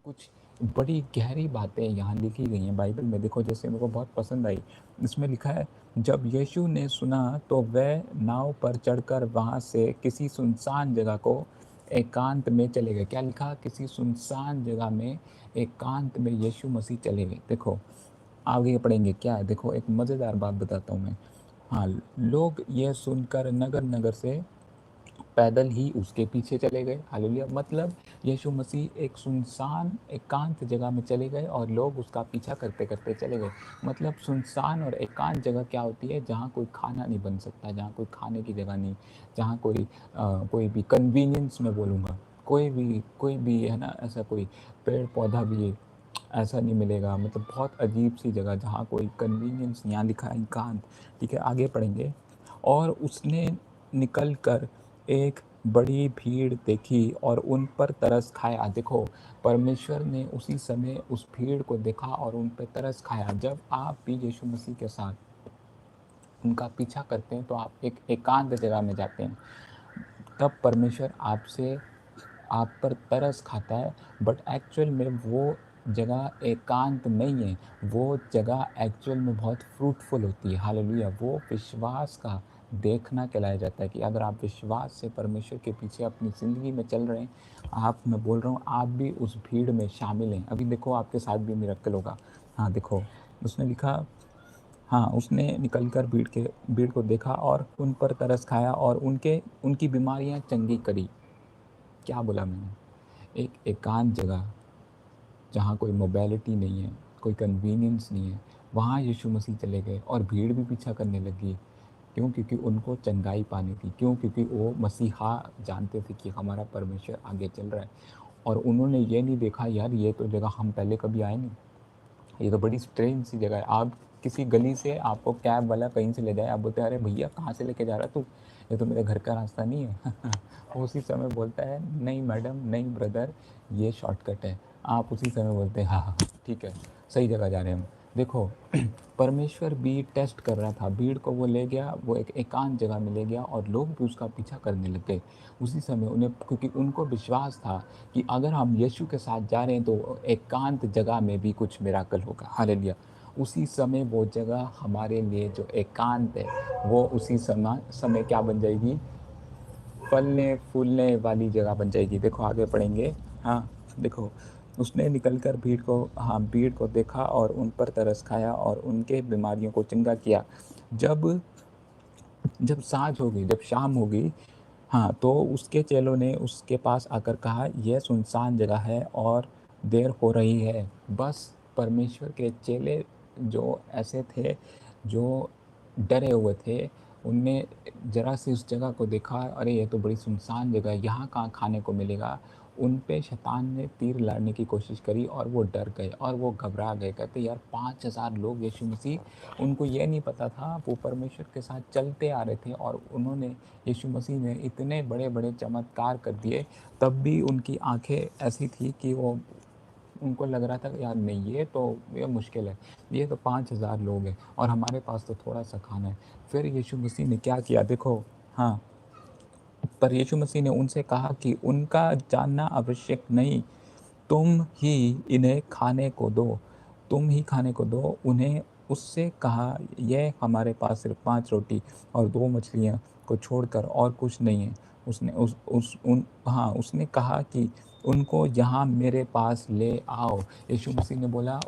कुछ बड़ी गहरी बातें यहाँ लिखी गई हैं बाइबल में। देखो, जैसे मेरे को बहुत पसंद आई। इसमें लिखा है, जब यीशु ने सुना तो वह नाव पर चढ़कर वहाँ से किसी सुनसान जगह को एकांत में चले गए। क्या लिखा? किसी सुनसान जगह में एकांत में यीशु मसीह चले गए। देखो, आगे पढ़ेंगे क्या है। देखो, एक मज़ेदार बात बताता हूँ मैं। हाँ, लोग ये सुनकर नगर नगर से पैदल ही उसके पीछे चले गए। हालेलुया। मतलब यीशु मसीह एक सुनसान एकांत जगह में चले गए और लोग उसका पीछा करते करते चले गए। मतलब सुनसान और एकांत जगह क्या होती है? जहाँ कोई खाना नहीं बन सकता, जहाँ कोई खाने की जगह नहीं, जहाँ कोई भी कन्वीनियंस मैं बोलूँगा, कोई भी है ना, ऐसा कोई पेड़ पौधा भी ऐसा नहीं मिलेगा। मतलब बहुत अजीब सी जगह, जहाँ कोई कन्वीनियंस, यहाँ लिखा है एकांत। ठीक है, आगे पढ़ेंगे। और उसने निकल कर एक बड़ी भीड़ देखी और उन पर तरस खाया। देखो, परमेश्वर ने उसी समय उस भीड़ को देखा और उन पर तरस खाया। जब आप भी यीशु मसीह के साथ उनका पीछा करते हैं तो आप एक एकांत जगह में जाते हैं, तब परमेश्वर आपसे आप पर तरस खाता है। बट एक्चुअल में वो जगह एकांत नहीं है, वो जगह एक्चुअल में बहुत फ्रूटफुल होती है। हालेलुया। वो विश्वास का देखना कहलाया जाता है कि अगर आप विश्वास से परमेश्वर के पीछे अपनी ज़िंदगी में चल रहे हैं, मैं बोल रहा हूँ, आप भी उस भीड़ में शामिल हैं। अभी देखो, आपके साथ भी मिरेकल होगा। हाँ, देखो, उसने लिखा, हाँ, उसने निकलकर भीड़ को देखा और उन पर तरस खाया और उनकी बीमारियां चंगी करी। क्या बोला मैंने? एक एकांत जगह, जहाँ कोई मोबिलिटी नहीं है, कोई कन्वीनियंस नहीं है, वहाँ यीशु मसीह चले गए और भीड़ भी पीछा करने लगी। क्यों? क्योंकि उनको चंगाई पानी थी। क्यों? क्योंकि वो मसीहा जानते थे कि हमारा परमेश्वर आगे चल रहा है। और उन्होंने ये नहीं देखा, यार ये तो जगह हम पहले कभी आए नहीं, ये तो बड़ी स्ट्रेंज सी जगह है। आप किसी गली से आपको कैब वाला कहीं से ले जाए, आप बोलते हैं, अरे भैया कहाँ से लेके जा रहा तू, ये तो मेरे घर का रास्ता नहीं है। वो उसी समय बोलता है, नहीं मैडम, नहीं ब्रदर, ये शॉर्टकट है। आप उसी समय बोलते हैं, हाँ हाँ ठीक है, सही जगह जा रहे हैं हम। देखो, परमेश्वर भी टेस्ट कर रहा था। भीड़ को वो ले गया, वो एक एकांत जगह में ले गया और लोग भी उसका पीछा करने लग गए उसी समय उन्हें, क्योंकि उनको विश्वास था कि अगर हम यीशु के साथ जा रहे हैं तो एकांत जगह में भी कुछ मिराकल होगा। हालेलुया। उसी समय वो जगह हमारे लिए जो एकांत है, वो उसी समय क्या बन जाएगी? फलने फूलने वाली जगह बन जाएगी। देखो, आगे पढ़ेंगे। हाँ, देखो, उसने निकलकर भीड़ को देखा और उन पर तरस खाया और उनके बीमारियों को चंगा किया। जब जब साँझ हो गई, जब शाम हो गई, हाँ, तो उसके चेलों ने उसके पास आकर कहा, यह सुनसान जगह है और देर हो रही है। बस परमेश्वर के चेले जो ऐसे थे, जो डरे हुए थे, उनने ज़रा सी उस जगह को देखा, अरे ये तो बड़ी सुनसान जगह है, यहाँ कहाँ खाने को मिलेगा। उन पे शैतान ने तीर लाने की कोशिश करी और वो डर गए और वो घबरा गए। कहते, यार 5,000 लोग यीशु मसीह, उनको ये नहीं पता था, वो परमेश्वर के साथ चलते आ रहे थे और उन्होंने, यीशु मसीह ने इतने बड़े-बड़े चमत्कार कर दिए, तब भी उनकी आँखें ऐसी थी कि वो, उनको लग रहा था कि यार नहीं, ये मुश्किल है, ये तो 5,000 लोग हैं और हमारे पास तो थोड़ा-सा खाना है। फिर यीशु मसीह ने क्या किया? देखो, हाँ, पर यीशु मसीह ने उनसे कहा कि उनका जानना आवश्यक नहीं, तुम ही इन्हें खाने को दो, तुम ही खाने को दो। उन्हें उससे कहा, यह हमारे पास सिर्फ़ 5 रोटी और 2 मछलियाँ को छोड़कर और कुछ नहीं है। उसने उस उन हाँ, उसने कहा कि उनको यहाँ मेरे पास ले आओ। यीशु मसीह ने बोला,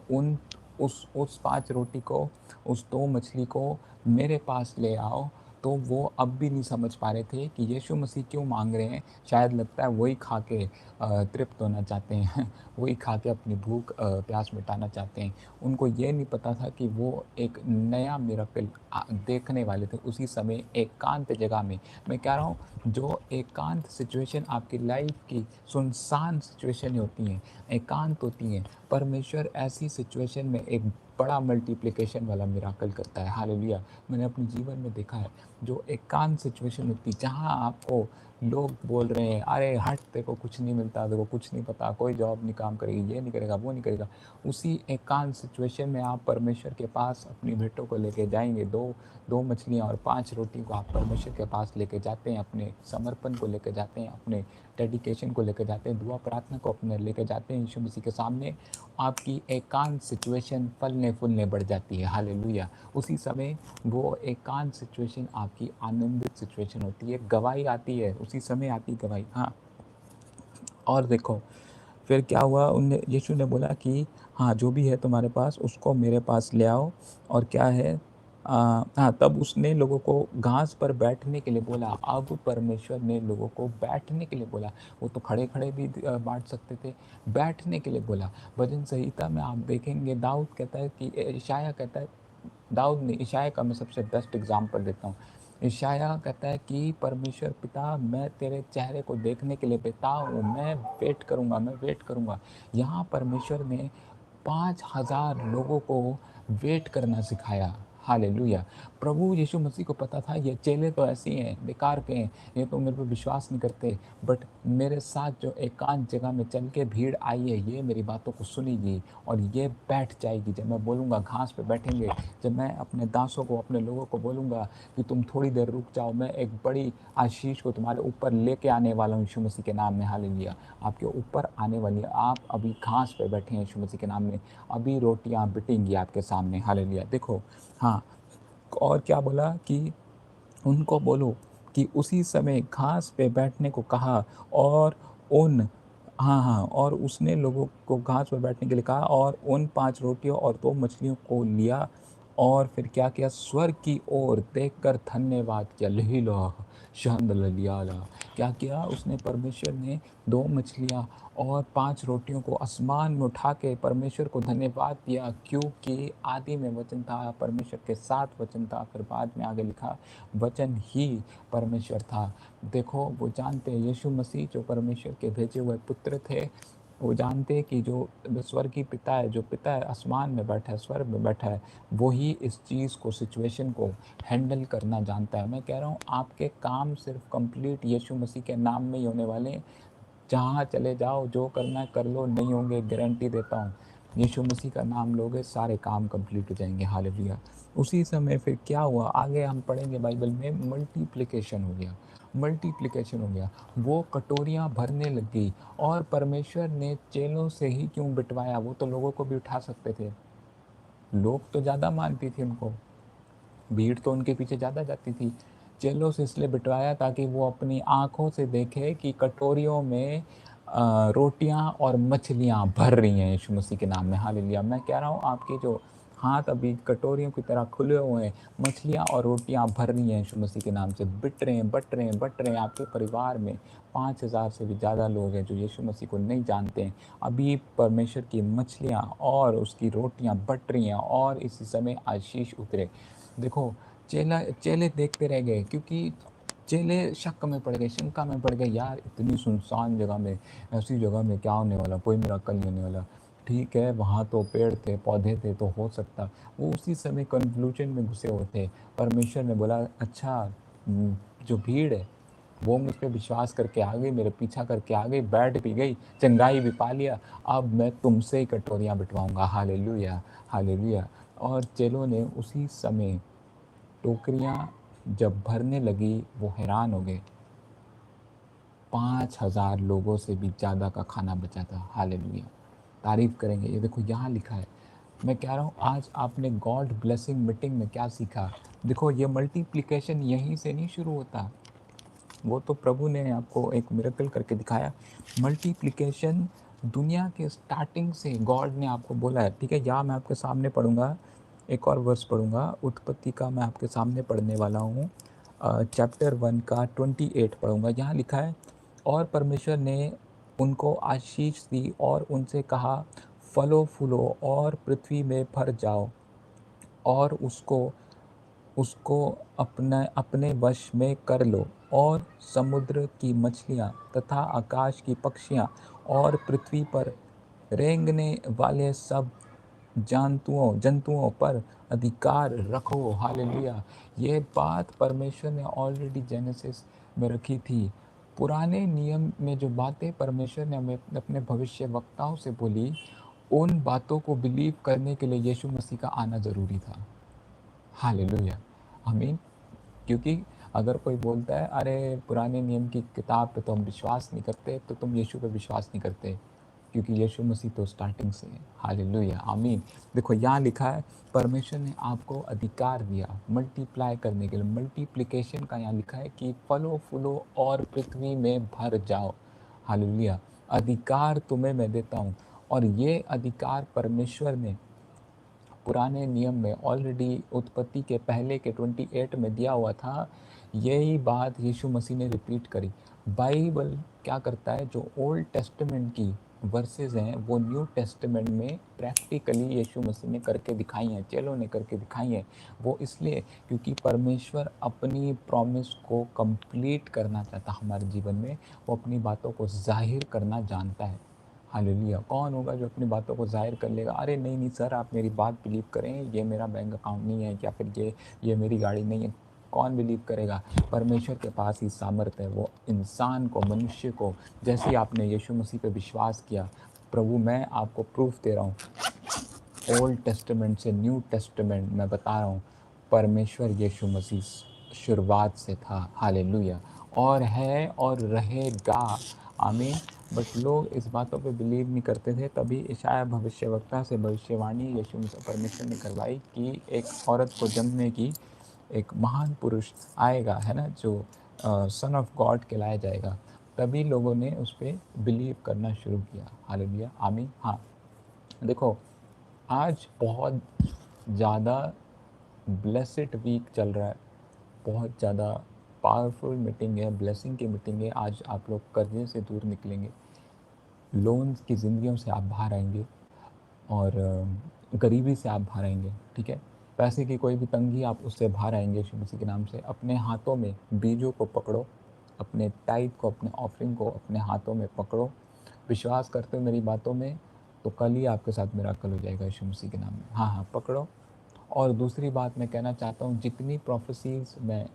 उस 5 रोटी को, उस 2 मछली को मेरे पास ले आओ। तो वो अब भी नहीं समझ पा रहे थे कि यीशु मसीह क्यों माँग रहे हैं। शायद लगता है वही खा के तृप्त होना चाहते हैं। वही खा के अपनी भूख प्यास मिटाना चाहते हैं। उनको ये नहीं पता था कि वो एक नया मिरेकल देखने वाले थे उसी समय एकांत जगह में। मैं कह रहा हूँ, जो एकांत सिचुएशन आपकी लाइफ की सुनसान सिचुएशन होती हैं, एकांत होती हैं, परमेश्वर ऐसी सिचुएशन में एक बड़ा मल्टीप्लिकेशन वाला मिराकल करता है। हालेलुया। मैंने अपने जीवन में देखा है, जो एकांत सिचुएशन होती है, जहाँ आपको लोग बोल रहे हैं, अरे हट, तेरे को कुछ नहीं मिलता, तेरे को कुछ नहीं पता, कोई जॉब नहीं काम करेगी, ये नहीं करेगा, वो नहीं करेगा। उसी एकांत सिचुएशन में आप परमेश्वर के पास अपनी भेंटों को लेके जाएंगे। दो दो मछलियाँ और 5 रोटी को आप परमेश्वर के पास लेके जाते हैं, अपने समर्पण को लेके जाते हैं, अपने डेडिकेशन को लेकर जाते हैं, दुआ प्रार्थना को अपने लेकर जाते हैं यीशु मसीह के सामने। आपकी एकांत सिचुएशन फलने फूलने बढ़ जाती है। हालेलुया। उसी समय वो एकांत सिचुएशन आपकी आनंदित सिचुएशन होती है, गवाही आती है, उसी समय आती है गवाही। हाँ, और देखो फिर क्या हुआ, उनने यीशु ने बोला कि हाँ, जो भी है तुम्हारे पास उसको मेरे पास ले आओ। और क्या है, हाँ, तब उसने लोगों को घास पर बैठने के लिए बोला। अब परमेश्वर ने लोगों को बैठने के लिए बोला। वो तो खड़े खड़े भी बांट सकते थे, बैठने के लिए बोला। भजन संहिता में आप देखेंगे, दाऊद कहता है कि इशाया कहता है, दाऊद ने, इशाया का मैं सबसे बेस्ट एग्जाम्पल देता हूँ। इशाया कहता है कि परमेश्वर पिता, मैं तेरे चेहरे को देखने के लिए बेता हूँ, मैं वेट करूँगा, मैं वेट करूँगा। यहाँ परमेश्वर ने 5,000 लोगों को वेट करना सिखाया। हालेलुया। प्रभु यीशु मसीह को पता था ये चेले तो ऐसे ही हैं, बेकार के हैं, ये तो मेरे पे विश्वास नहीं करते, बट मेरे साथ जो एकांत जगह में चल के भीड़ आई है, ये मेरी बातों को सुनेगी और ये बैठ जाएगी। जब मैं बोलूँगा घास पे बैठेंगे, जब मैं अपने दासों को, अपने लोगों को बोलूँगा कि तुम थोड़ी देर रुक जाओ, मैं एक बड़ी आशीष को तुम्हारे ऊपर लेके आने वाला हूँ यीशु मसीह के नाम में। हालेलुया। आपके ऊपर आने वाली है। आप अभी घास पे बैठे हैं यीशु मसीह के नाम में, अभी रोटियां बिटेंगी आपके सामने। हालेलुया। देखो, हाँ, और क्या बोला कि उनको बोलो कि उसी समय घास पे बैठने को कहा। और उन हाँ, हाँ, और उसने लोगों को घास पर बैठने के लिए कहा और उन 5 रोटियों और 2 मछलियों को लिया और फिर क्या किया, स्वर्ग की ओर देखकर धन्यवाद किया। लहिला शहद ललियाला। क्या किया उसने, परमेश्वर ने 2 मछलियाँ और 5 रोटियों को आसमान में उठा के परमेश्वर को धन्यवाद दिया, क्योंकि आदि में वचन था, परमेश्वर के साथ वचन था, फिर बाद में आगे लिखा वचन ही परमेश्वर था। देखो, वो जानते हैं यीशु मसीह जो परमेश्वर के भेजे हुए पुत्र थे, वो जानते हैं कि जो स्वर्गीय पिता है, जो पिता है आसमान में बैठा है, स्वर्ग में बैठा है, वो ही इस चीज़ को, सिचुएशन को हैंडल करना जानता है। मैं कह रहा हूँ आपके काम सिर्फ कंप्लीट यीशु मसीह के नाम में ही होने वाले हैं। जहाँ चले जाओ, जो करना है कर लो, नहीं होंगे, गारंटी देता हूँ। यीशु मसीह का नाम लोगे, सारे काम कंप्लीट हो जाएंगे। हालेलुया। उसी समय फिर क्या हुआ, आगे हम पढ़ेंगे बाइबल में, मल्टीप्लिकेशन हो गया, मल्टीप्लिकेशन हो गया। वो कटोरियाँ भरने लग गई। और परमेश्वर ने चेलों से ही क्यों बिठवाया, वो तो लोगों को भी उठा सकते थे, लोग तो ज़्यादा मानती थी उनको, भीड़ तो उनके पीछे ज़्यादा जाती थी। चेलों से इसलिए बिठवाया ताकि वो अपनी आँखों से देखे कि कटोरियों में रोटियाँ और मछलियाँ भर रही हैं यीशु मसीह के नाम में। हालेलुया। मैं कह रहा हूँ आपके जो हाथ अभी कटोरियों की तरह खुले हुए हैं, मछलियाँ और रोटियाँ भर रही हैं यीशु मसीह के नाम से, बिट रहे हैं, बट रहे हैं, बट रहे हैं। आपके परिवार में 5,000 से भी ज़्यादा लोग हैं जो यीशु मसीह को नहीं जानते हैं। अभी परमेश्वर की मछलियाँ और उसकी रोटियाँ बट रही हैं और इसी समय आशीष उतरे। देखो, चेले देखते रह गए, क्योंकि चेले शक में पड़ गए, शंका में पड़ गए, यार इतनी सुनसान जगह में, ऐसी जगह में क्या होने वाला, कोई मिराकल नहीं होने वाला। ठीक है, वहाँ तो पेड़ थे, पौधे थे, तो हो सकता। वो उसी समय कंक्लूजन में घुसे हुए थे। परमेश्वर ने बोला, अच्छा, जो भीड़ है वो मुझ पे विश्वास करके आ गई, मेरे पीछा करके आ गई, बैठ भी गई, चंगाई भी पा लिया, अब मैं तुमसे ही कटोरियाँ बिठवाऊंगा। Hallelujah, hallelujah. और चेलों ने उसी समय टोकरियाँ जब भरने लगी, वो हैरान हो गए। 5,000 लोगों से भी ज़्यादा का खाना बचा था। हालेलुया। तारीफ करेंगे। ये देखो यहाँ लिखा है। मैं कह रहा हूँ आज आपने गॉड ब्लेसिंग मीटिंग में क्या सीखा। देखो, ये मल्टीप्लिकेशन यहीं से नहीं शुरू होता, वो तो प्रभु ने आपको एक मिरेकल करके दिखाया। मल्टीप्लिकेशन दुनिया के स्टार्टिंग से गॉड ने आपको बोला है। ठीक है, यहाँ मैं आपके सामने पढ़ूंगा, एक और वर्स पढ़ूंगा, उत्पत्ति का मैं आपके सामने पढ़ने वाला हूँ। चैप्टर 1 का 28 पढ़ूंगा। यहाँ लिखा है, और परमेश्वर ने उनको आशीष दी और उनसे कहा, फलो फूलो और पृथ्वी में भर जाओ और उसको उसको अपने अपने वश में कर लो, और समुद्र की मछलियाँ तथा आकाश की पक्षियाँ और पृथ्वी पर रेंगने वाले सब जंतुओं पर अधिकार रखो। हालेलुया। ये बात परमेश्वर ने ऑलरेडी जेनेसिस में रखी थी। पुराने नियम में जो बातें परमेश्वर ने हमें अपने भविष्यवक्ताओं से बोली, उन बातों को बिलीव करने के लिए यीशु मसीह का आना ज़रूरी था। हालेलुया! आमीन। क्योंकि अगर कोई बोलता है, अरे पुराने नियम की किताब पे तो हम विश्वास नहीं करते, तो तुम यीशु पे विश्वास नहीं करते, क्योंकि यीशु मसीह तो स्टार्टिंग से है। हालेलुया! आमीन। देखो यहाँ लिखा है, परमेश्वर ने आपको अधिकार दिया मल्टीप्लाई करने के लिए। मल्टीप्लिकेशन का यहाँ लिखा है कि फलो फूलो और पृथ्वी में भर जाओ। हालेलुया! अधिकार तुम्हें मैं देता हूँ, और ये अधिकार परमेश्वर ने पुराने नियम में ऑलरेडी उत्पत्ति के पहले के 28 में दिया हुआ था। यही बात यीशु मसीह ने रिपीट करी। बाइबल क्या करता है, जो ओल्ड टेस्टामेंट की वर्सेस हैं वो न्यू टेस्टामेंट में प्रैक्टिकली यीशु मसीह ने करके दिखाई हैं, चेलों ने करके दिखाई हैं। वो इसलिए क्योंकि परमेश्वर अपनी प्रॉमिस को कंप्लीट करना चाहता हमारे जीवन में। वो अपनी बातों को जाहिर करना जानता है। हालेलुया! कौन होगा जो अपनी बातों को ज़ाहिर कर लेगा, अरे नहीं नहीं सर आप मेरी बात बिलीव करें, ये मेरा बैंक अकाउंट नहीं है, या फिर ये मेरी गाड़ी नहीं है। कौन बिलीव करेगा? परमेश्वर के पास ही सामर्थ्य है। वो इंसान को, मनुष्य को, जैसे ही आपने यीशु मसीह पे विश्वास किया, प्रभु मैं आपको प्रूफ दे रहा हूँ, ओल्ड टेस्टामेंट से न्यू टेस्टामेंट मैं बता रहा हूँ, परमेश्वर यीशु मसीह शुरुआत से था। हालेलुया! और है और रहेगा। आमीन। बट लोग इस बातों पे बिलीव नहीं करते थे। तभी इशाया भविष्यवक्ता से भविष्यवाणी यीशु मसीह परमेश्वर ने करवाई कि एक औरत को जन्मने की एक महान पुरुष आएगा, है ना, जो सन ऑफ गॉड कहलाया जाएगा। तभी लोगों ने उस पर बिलीव करना शुरू किया। हालेलुया! आमीन। हाँ, देखो आज बहुत ज़्यादा ब्लेसिड वीक चल रहा है, बहुत ज़्यादा पावरफुल मीटिंग है, ब्लेसिंग की मीटिंग है। आज आप लोग कर्जे से दूर निकलेंगे, लोन्स की ज़िंदगियों से आप बाहर आएंगे, और गरीबी से आप बाहर आएंगे। ठीक है, पैसे की कोई भी तंगी, आप उससे बाहर आएंगे यीशु मसीह के नाम से। अपने हाथों में बीजों को पकड़ो, अपने टाइप को, अपने ऑफरिंग को अपने हाथों में पकड़ो। विश्वास करते हो मेरी बातों में, तो कल ही आपके साथ मिराकल हो जाएगा यीशु मसीह के नाम में। हाँ हाँ, पकड़ो। और दूसरी बात मैं कहना चाहता हूँ, जितनी प्रोफेसीज मैं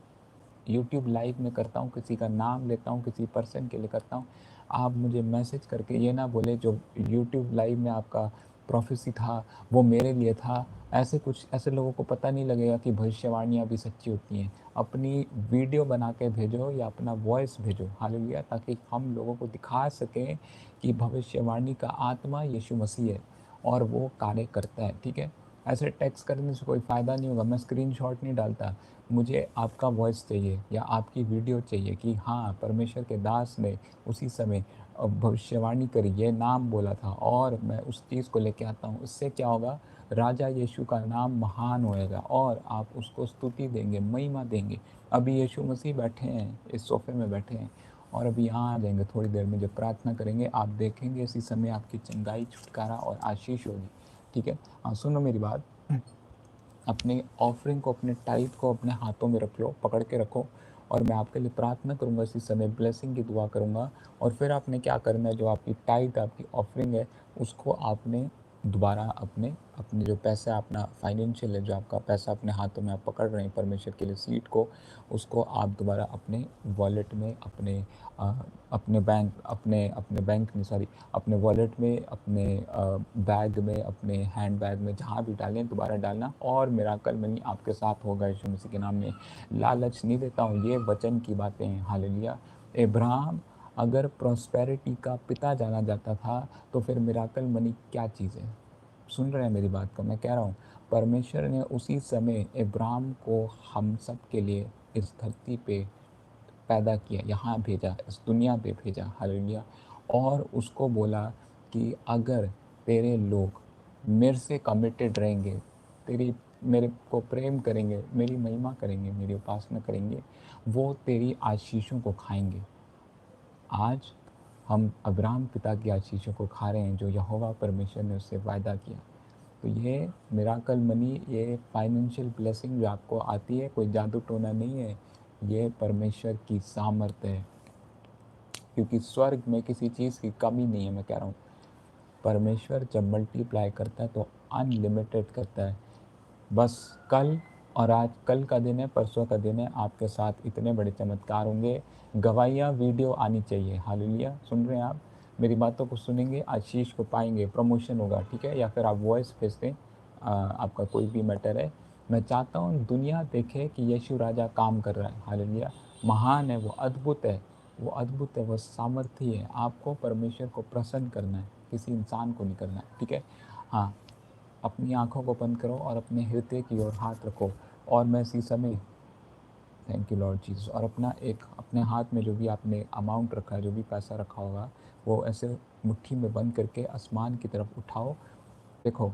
यूट्यूब लाइव में करता हूँ, किसी का नाम लेता हूँ, किसी पर्सन के लिए करता हूँ, आप मुझे मैसेज करके ये ना बोले जो यूट्यूब लाइव में आपका प्रोफेसी था वो मेरे लिए था। ऐसे लोगों को पता नहीं लगेगा कि भविष्यवाणियाँ भी सच्ची होती हैं। अपनी वीडियो बना के भेजो या अपना वॉइस भेजो, हालेलुया, ताकि हम लोगों को दिखा सकें कि भविष्यवाणी का आत्मा यीशु मसीह है और वो कार्य करता है। ठीक है, ऐसे टेक्स्ट करने से कोई फ़ायदा नहीं होगा। मैं स्क्रीनशॉट नहीं डालता, मुझे आपका वॉइस चाहिए या आपकी वीडियो चाहिए कि हाँ, परमेश्वर के दास ने उसी समय भविष्यवाणी करी, ये नाम बोला था, और मैं उस चीज़ को लेके आता हूँ। इससे क्या होगा, राजा यीशु का नाम महान होएगा और आप उसको स्तुति देंगे, महिमा देंगे। अभी यीशु मसीह बैठे हैं, इस सोफे में बैठे हैं, और अभी यहाँ आ जाएंगे थोड़ी देर में। जब प्रार्थना करेंगे आप देखेंगे इसी समय आपकी चंगाई, छुटकारा और आशीष होगी। ठीक है, हाँ सुनो मेरी बात। अपने ऑफरिंग को, अपने टाइट को अपने हाथों में रख लो, पकड़ के रखो, और मैं आपके लिए प्रार्थना करूंगा, इसी समय ब्लेसिंग की दुआ करूंगा। और फिर आपने क्या करना है, जो आपकी टाइट, आपकी ऑफरिंग है, उसको आपने दोबारा अपने अपने जो पैसा, अपना फाइनेंशियल है, जो आपका पैसा अपने हाथों में आप पकड़ रहे हैं परमेश्वर के लिए सीट को, उसको आप दोबारा अपने वॉलेट में, अपने बैंक में, सॉरी, अपने वॉलेट में, अपने बैग में, अपने हैंड बैग में, जहाँ भी डालें दोबारा डालना, और मिराकल मनी आपके साथ होगा यीशु मसीह के नाम में। लालच नहीं देता हूँ, ये वचन की बातें हैं। हालेलुया! अब्राहम अगर प्रॉस्पेरिटी का पिता जाना जाता था, तो फिर मिराकल मनी क्या चीज़ है? सुन रहे हैं मेरी बात को? मैं कह रहा हूँ, परमेश्वर ने उसी समय अब्राहम को हम सब के लिए इस धरती पे पैदा किया, यहाँ भेजा, इस दुनिया पे भेजा। हालेलुया! और उसको बोला कि अगर तेरे लोग मेरे से कमिटेड रहेंगे, तेरी मेरे को प्रेम करेंगे, मेरी महिमा करेंगे, मेरी उपासना करेंगे, वो तेरी आशीषों को खाएंगे। आज हम अब्राहम पिता की आशीषों को खा रहे हैं, जो यहोवा परमेश्वर ने उससे वायदा किया। तो ये मिराकल मनी, ये फाइनेंशियल ब्लेसिंग जो आपको आती है, कोई जादू टोना नहीं है, ये परमेश्वर की सामर्थ्य है। क्योंकि स्वर्ग में किसी चीज़ की कमी नहीं है। मैं कह रहा हूँ, परमेश्वर जब मल्टीप्लाई करता है तो अनलिमिटेड करता है। बस कल और आज कल का दिन है, परसों का दिन है, आपके साथ इतने बड़े चमत्कार होंगे, गवाहियाँ वीडियो आनी चाहिए। हालेलुया, सुन रहे हैं आप? मेरी बातों को सुनेंगे, आशीष को पाएंगे, प्रमोशन होगा, ठीक है? या फिर आप वॉइस भेज दें, आपका कोई भी मैटर है। मैं चाहता हूँ दुनिया देखे कि यीशु राजा काम कर रहा है। हालेलुया, महान है वो, अद्भुत है वो, अद्भुत है वो, सामर्थी है। आपको परमेश्वर को प्रसन्न करना है, किसी इंसान को नहीं करना है, ठीक है? हाँ, अपनी आँखों को बंद करो और अपने हृदय की ओर हाथ रखो, और मैं इसी समय, थैंक यू लॉर्ड जीसस, और अपना एक अपने हाथ में जो भी आपने अमाउंट रखा है, जो भी पैसा रखा होगा, वो ऐसे मुट्ठी में बंद करके आसमान की तरफ उठाओ। देखो,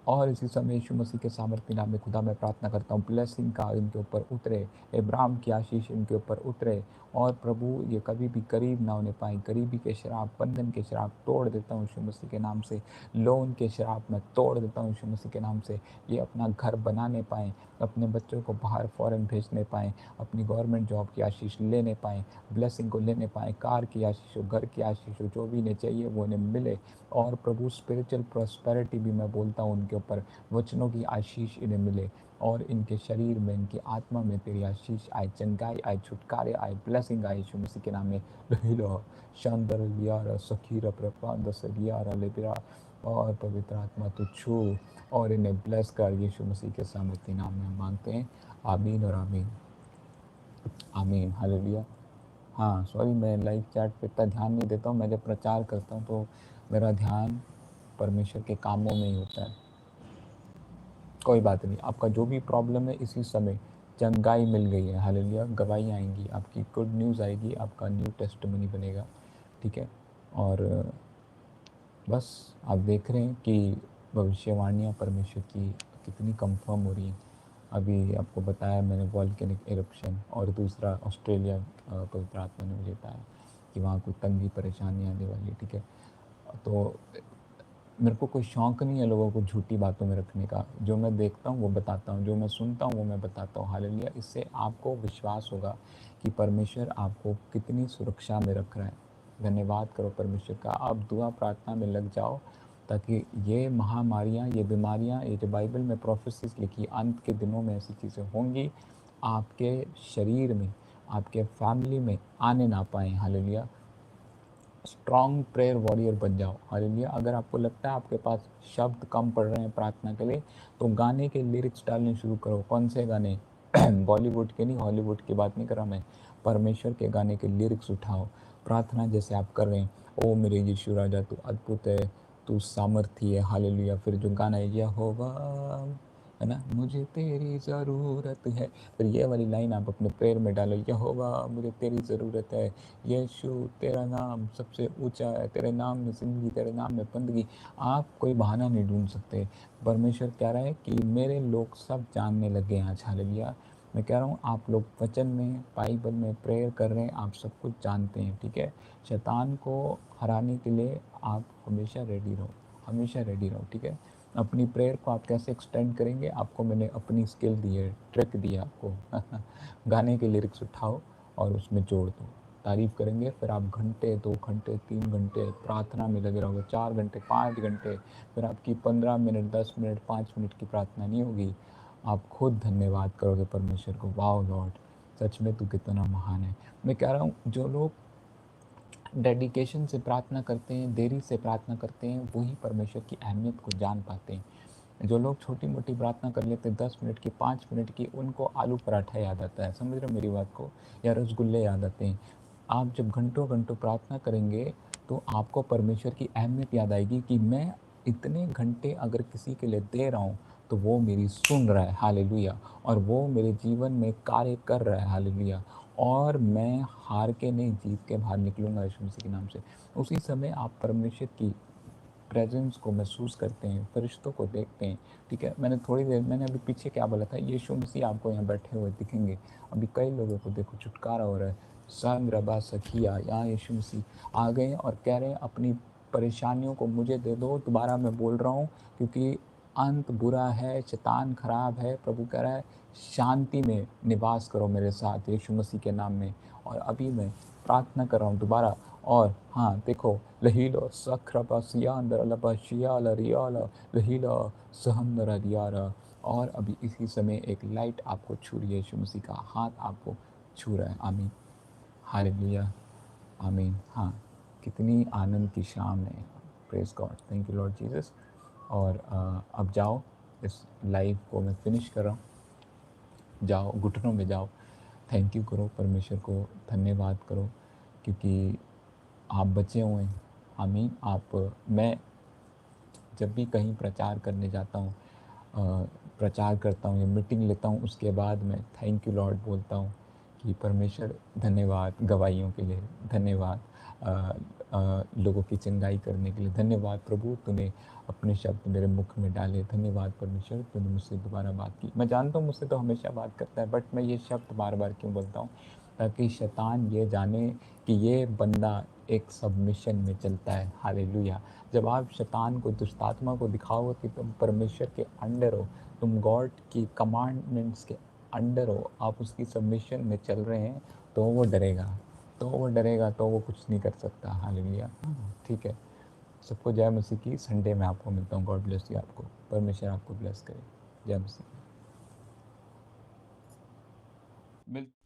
और इसी समय यीशु मसीह के सामर्थ्य नाम में खुदा मैं प्रार्थना करता हूँ, ब्लेसिंग का इनके ऊपर उतरे, इब्राहिम की आशीष इनके ऊपर उतरे, और प्रभु ये कभी भी करीब ना होने पाए। गरीबी के शराब, बंधन के शराब तोड़ देता हूँ यीशु मसीह के नाम से। लोन के शराब मैं तोड़ देता हूँ यीशु मसीह के नाम से। ये अपना घर बनाने पाएँ, अपने बच्चों को बाहर फॉरेन भेजने पाएँ, अपनी गवर्नमेंट जॉब की आशीष लेने पाएँ, ब्लेसिंग को लेने पाएँ, कार की आशीष हो, घर की आशीष हो, जो भी इन्हें चाहिए वो इन्हें मिले। और प्रभु स्पिरिचुअल प्रॉस्पेरिटी भी मैं बोलता हूँ उनके ऊपर, वचनों की आशीष इन्हें मिले, और इनके शरीर में, इनकी आत्मा में तेरी आशीष आए, चंगाई आए, छुटकारे आए, ब्लेसिंग आए यीशु मसीह के नाम में। लहिलो शानदर लियारा सखीरा प्रपाद सरियारा लेबिरा, और पवित्र आत्मा तू छू और इन्हें ब्लेस कर, यीशु मसीह के सामर्थ्य नाम में हम मांगते हैं। आमीन और आमीन, आमीन, हालेलुया। हाँ सॉरी, मैं लाइव चैट पे इतना ध्यान नहीं देता हूँ। मैं जब प्रचार करता हूँ तो मेरा ध्यान परमेश्वर के कामों में ही होता है। कोई बात नहीं, आपका जो भी प्रॉब्लम है इसी समय चंगाई मिल गई है। हालेलुया, गवाही आएंगी, आपकी गुड न्यूज़ आएगी, आपका न्यू टेस्टिमनी बनेगा, ठीक है? और बस आप देख रहे हैं कि भविष्यवाणियाँ परमेश्वर की कितनी कंफर्म हो रही हैं। अभी आपको बताया मैंने वॉल्केनिक इरप्शन, और दूसरा ऑस्ट्रेलिया, पवित्र आत्मा ने मुझे बताया कि वहाँ कोई तंगी परेशानी आने वाली है, ठीक है? तो मेरे को कोई शौक़ नहीं है लोगों को झूठी बातों में रखने का। जो मैं देखता हूँ वो बताता हूँ, जो मैं सुनता हूँ वो मैं बताता हूँ। हालेलुया, इससे आपको विश्वास होगा कि परमेश्वर आपको कितनी सुरक्षा में रख रहा है। धन्यवाद करो परमेश्वर का। आप दुआ प्रार्थना में लग जाओ, ताकि ये महामारियाँ, ये बीमारियाँ, ये जो बाइबल में प्रोफेसीज लिखी अंत के दिनों में ऐसी चीज़ें होंगी, आपके शरीर में, आपके फैमिली में आने ना पाएँ। हालेलुया, स्ट्रॉन्ग प्रेयर वॉरियर बन जाओ। हालेलुया, अगर आपको लगता है आपके पास शब्द कम पड़ रहे हैं प्रार्थना के लिए, तो गाने के लिरिक्स डालने शुरू करो। कौन से गाने? बॉलीवुड के नहीं, हॉलीवुड की बात नहीं कर रहा मैं, परमेश्वर के गाने के लिरिक्स उठाओ। प्रार्थना जैसे आप कर रहे हैं, ओ मेरे यीशु राजा तू अद्भुत है, तू सामर्थी है। हालेलुया, फिर जो गाना है यहोवा, है ना, मुझे तेरी ज़रूरत है, फिर ये वाली लाइन आप अपने प्रेयर में डालो, यहोवा मुझे तेरी ज़रूरत है, यीशु तेरा नाम सबसे ऊंचा है, तेरे नाम में ज़िंदगी, तेरे नाम में बंदगी। आप कोई बहाना नहीं ढूंढ सकते। परमेश्वर कह रहा है कि मेरे लोग सब जानने लगे हैं आज। हालेलुया, मैं कह रहा हूँ आप लोग वचन में, बाइबल में प्रेयर कर रहे हैं, आप सब कुछ जानते हैं, ठीक है? शैतान को हराने के लिए आप हमेशा रेडी रहो, हमेशा रेडी रहो, ठीक है? अपनी प्रेयर को आप कैसे एक्सटेंड करेंगे, आपको मैंने अपनी स्किल दी है, ट्रिक दी है आपको। गाने के लिरिक्स उठाओ और उसमें जोड़ दो, तारीफ़ करेंगे। फिर आप घंटे, 2 घंटे, 3 घंटे प्रार्थना में लगे रहोगे, 4 घंटे, 5 घंटे। फिर आपकी 15 मिनट, 10 मिनट, 5 मिनट की प्रार्थना नहीं होगी। आप खुद धन्यवाद करोगे परमेश्वर को, वाओ लॉर्ड, सच में तू कितना महान है। मैं कह रहा हूँ जो लोग डेडिकेशन से प्रार्थना करते हैं, देरी से प्रार्थना करते हैं, वही परमेश्वर की अहमियत को जान पाते हैं। जो लोग छोटी मोटी प्रार्थना कर लेते हैं, 10 मिनट की, 5 मिनट की, उनको आलू पराठा याद आता है, समझ रहे हो मेरी बात को, या रसगुल्ले याद आते हैं। आप जब घंटों घंटों प्रार्थना करेंगे तो आपको परमेश्वर की अहमियत याद आएगी कि मैं इतने घंटे अगर किसी के लिए दे रहा हूँ तो वो मेरी सुन रहा है। हालेलुया, और वो मेरे जीवन में कार्य कर रहा है। हालेलुया, और मैं हार के नहीं, जीत के बाहर निकलूँगा यीशु मसीह के नाम से। उसी समय आप परमेश्वर की प्रेजेंस को महसूस करते हैं, फरिश्तों को देखते हैं, ठीक है? मैंने थोड़ी देर, मैंने अभी पीछे क्या बोला था, यीशु मसीह आपको यहाँ बैठे हुए दिखेंगे। अभी कई लोगों को देखो छुटकारा हो रहा है। संग रबा सखिया, यहाँ यीशु मसीह आ गए और कह रहे हैं अपनी परेशानियों को मुझे दे दो। दोबारा मैं बोल रहा हूँ, क्योंकि अंत बुरा है, शैतान खराब है। प्रभु कह रहा है शांति में निवास करो मेरे साथ यीशु मसीह के नाम में। और अभी मैं प्रार्थना कर रहा हूँ दोबारा। और हाँ देखो, लहीलो सख्रपा सियांदर लपा शियाला रियाला लहीला सहंदरा दियारा, और अभी इसी समय एक लाइट आपको छू रही है, यीशु मसीह का हाथ आपको छू रहा है। आमीन, हालेलुया, आमीन। हाँ, कितनी आनंद की शाम है। Praise God, thank you Lord Jesus. और अब जाओ, इस लाइव को मैं फिनिश कर रहा हूँ। जाओ, घुटनों में जाओ, थैंक यू करो, परमेश्वर को धन्यवाद करो, क्योंकि आप बचे हुए हैं। आमीन। मैं जब भी कहीं प्रचार करने जाता हूँ, प्रचार करता हूँ या मीटिंग लेता हूँ, उसके बाद मैं थैंक यू लॉर्ड बोलता हूँ कि परमेश्वर धन्यवाद गवाहियों के लिए, धन्यवाद लोगों की चंगाई करने के लिए, धन्यवाद प्रभु तूने अपने शब्द मेरे मुख में डाले, धन्यवाद परमेश्वर तूने मुझसे दोबारा बात की। मैं जानता हूँ मुझसे तो हमेशा बात करता है, बट मैं ये शब्द बार बार क्यों बोलता हूँ, ताकि शैतान ये जाने कि ये बंदा एक सबमिशन में चलता है। हालेलुया। जब आप शैतान को, दुष्टात्मा को दिखाओगे कि तुम परमेश्वर के अंडर हो, तुम गॉड की कमांडमेंट्स के अंडर हो, आप उसकी सबमिशन में चल रहे हैं, तो वो डरेगा, तो वो कुछ नहीं कर सकता। हालेलुया। ठीक है, सबको जय मसीह की। संडे में आपको मिलता हूँ। God bless you. आपको परमेश्वर आपको ब्लेस करे। जय मसीह।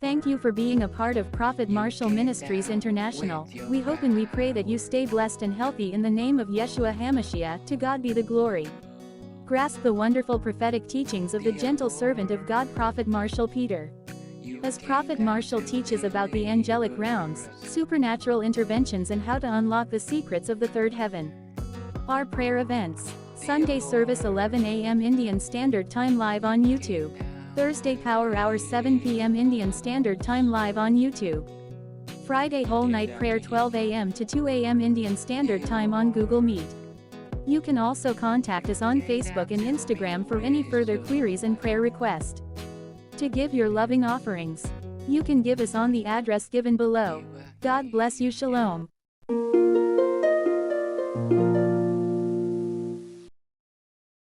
Thank you for being a part of Prophet Marshall Ministries International. We hope and we pray that you stay blessed and healthy in the name of Yeshua HaMashiach. To God be the glory. Grasp the wonderful prophetic teachings of the gentle servant of God, Prophet Marshall Peter. As Prophet Marshall teaches about the angelic rounds, supernatural interventions, and how to unlock the secrets of the third heaven. Our prayer events: Sunday service 11 a.m. Indian Standard Time live on YouTube. Thursday Power Hour 7 p.m. Indian Standard Time live on YouTube. Friday Whole Night Prayer 12 a.m. to 2 a.m. Indian Standard Time on Google Meet. You can also contact us on Facebook and Instagram for any further queries and prayer request. To give your loving offerings, you can give us on the address given below. God bless you. Shalom.